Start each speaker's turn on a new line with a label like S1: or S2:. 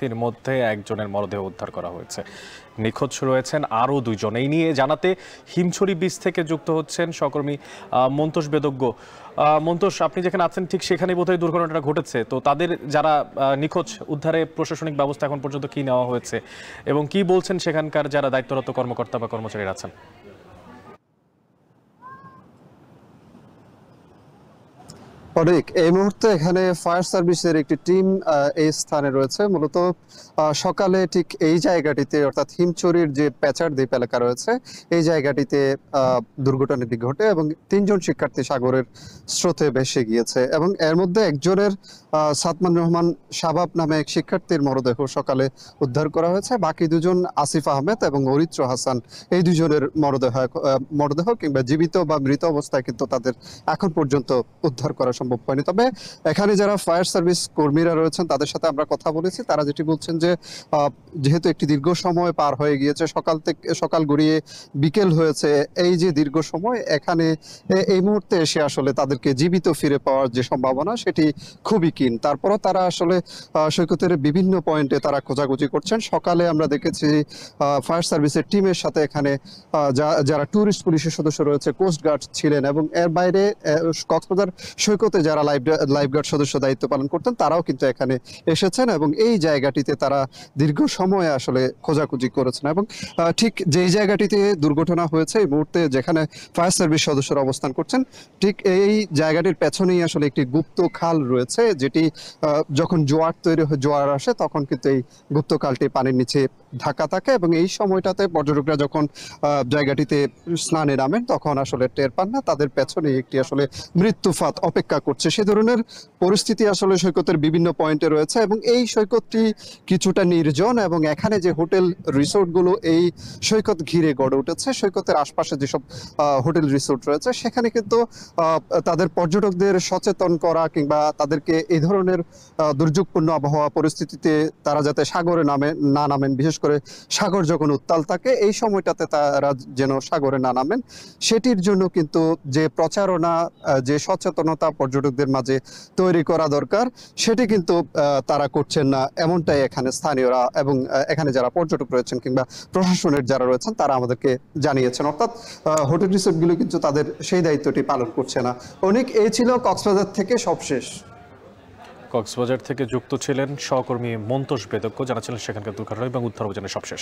S1: শিক্ষার্থীর মধ্যে একজনের মরদেহ উদ্ধার করা হয়েছে। নিখোঁজ রয়েছেন আরও দুইজন। এই নিয়ে জানাতে হিমছড়ি বীজ থেকে যুক্ত হচ্ছেন সহকর্মী মন্তোষ বেদজ্ঞ। মন্তোষ, আপনি যেখানে আছেন ঠিক সেখানেই বোধহয় দুর্ঘটনাটা ঘটেছে। তো তাদের যারা নিখোঁজ উদ্ধারে প্রশাসনিক ব্যবস্থা এখন পর্যন্ত কি নেওয়া হয়েছে এবং কি বলছেন সেখানকার যারা দায়িত্বরত কর্মকর্তা বা কর্মচারীরা আছেন?
S2: অনেক এই মুহূর্তে এখানে ফায়ার সার্ভিসের একটি টিম এই স্থানে রয়েছে। মূলত সকালে ঠিক এই জায়গাটিতে অর্থাৎ হিমছড়ির যে প্যাচারদ্বীপ এলাকা রয়েছে এই জায়গাটিতে দুর্ঘটনাটি ঘটে এবং ৩ জন শিক্ষার্থী সাগরের স্রোতে ভেসে গিয়েছে এবং এর মধ্যে একজনের সাতমান রহমান শাবাব নামে এক শিক্ষার্থীর মরদেহ সকালে উদ্ধার করা হয়েছে। বাকি দুজন আসিফ আহমেদ এবং অরিত্র হাসান, এই দুজনের মরদেহ কিংবা জীবিত বা মৃত অবস্থায় কিন্তু তাদের এখন পর্যন্ত উদ্ধার করা সম্ভব হয়নি। তবে এখানে যারা ফায়ার সার্ভিস কর্মীরা রয়েছেন তাদের সাথে আমরা কথা বলেছি। তারা যেটি বলছেন যে যেহেতু একটি দীর্ঘ সময় পার হয়ে গিয়েছে, সকাল গড়িয়ে বিকেল হয়েছে, এই যে দীর্ঘ সময় এখানে এই মুহূর্তে এসে আসলে তাদেরকে জীবিত ফিরে পাওয়ার যে সম্ভাবনা সেটি খুবই ক্ষীণ। তারপরও তারা আসলে সৈকতের বিভিন্ন পয়েন্টে তারা খোঁজাখুঁজি করছেন। সকালে আমরা দেখেছি ফায়ার সার্ভিসের টিমের সাথে এখানে যারা ট্যুরিস্ট পুলিশের সদস্য রয়েছে, কোস্টগার্ড ছিলেন এবং এর বাইরে কক্সবাজার সৈকতে যারা লাইফগার্ড সদস্য দায়িত্ব পালন করতেন তারাও কিন্তু এখানে এসেছেন এবং এই জায়গাটিতে তারা দীর্ঘ সময়ে আসলে খোঁজাখুঁজি করেছেন এবং ঠিক যেই জায়গাটিতে দুর্ঘটনা হয়েছে এই মুহূর্তে যেখানে ফায়ার সার্ভিস সদস্যরা অবস্থান করছেন ঠিক এই জায়গাটির পেছনেই আসলে একটি গুপ্ত খাল রয়েছে, যেটি যখন জোয়ার আসে তখন কিন্তু এই গুপ্ত খালটি পানির নিচে ঢাকা থাকে এবং এই সময়টাতে পর্যটকরা যখন জায়গাটিতে স্নানে নামেন তখন আসলে টের পান না, তাদের পেছনে একটি আসলে মৃত্যুফাত অপেক্ষা করছে। সে ধরনের পরিস্থিতি আসলে সৈকতের বিভিন্ন পয়েন্টে রয়েছে এবং এই সৈকতটি কিছুটা নির্জন এবং এখানে যে হোটেল রিসোর্টগুলো এই সৈকত ঘিরে গড়ে উঠেছে, সৈকতের আশপাশে যেসব হোটেল রিসোর্ট রয়েছে সেখানে কিন্তু তাদের পর্যটকদের সচেতন করা কিংবা তাদেরকে এই ধরনের দুর্যোগপূর্ণ আবহাওয়া পরিস্থিতিতে তারা যাতে সাগরে না নামেন, বিশেষ করে সাগর যখন উত্তাল থাকে এই সময়টাতে তারা যেন সাগরে না নামেন, সেটির জন্য কিন্তু যে প্রচারণা, যে সচেতনতা পর্যটকদের মাঝে তৈরি করা দরকার সেটি কিন্তু তারা করছেন না, এমনটাই এখানে স্থানীয়রা এবং এখানে যারা পর্যটক রয়েছেন কিংবা প্রশাসনের যারা রয়েছেন তারা আমাদেরকে জানিয়েছেন। অর্থাৎ হোটেল রিসোর্টগুলো কিন্তু তাদের সেই দায়িত্বটি পালন করছে না। অনেক এই ছিল কক্সবাজার থেকে সবশেষ।
S1: কক্সবাজার থেকে যুক্ত ছিলেন সহকর্মী মন্তোষ বেদজ্ঞ, জানাচ্ছিলেন সেখানকার দুর্ঘটনা এবং উদ্ধার অভিযানের সবশেষ।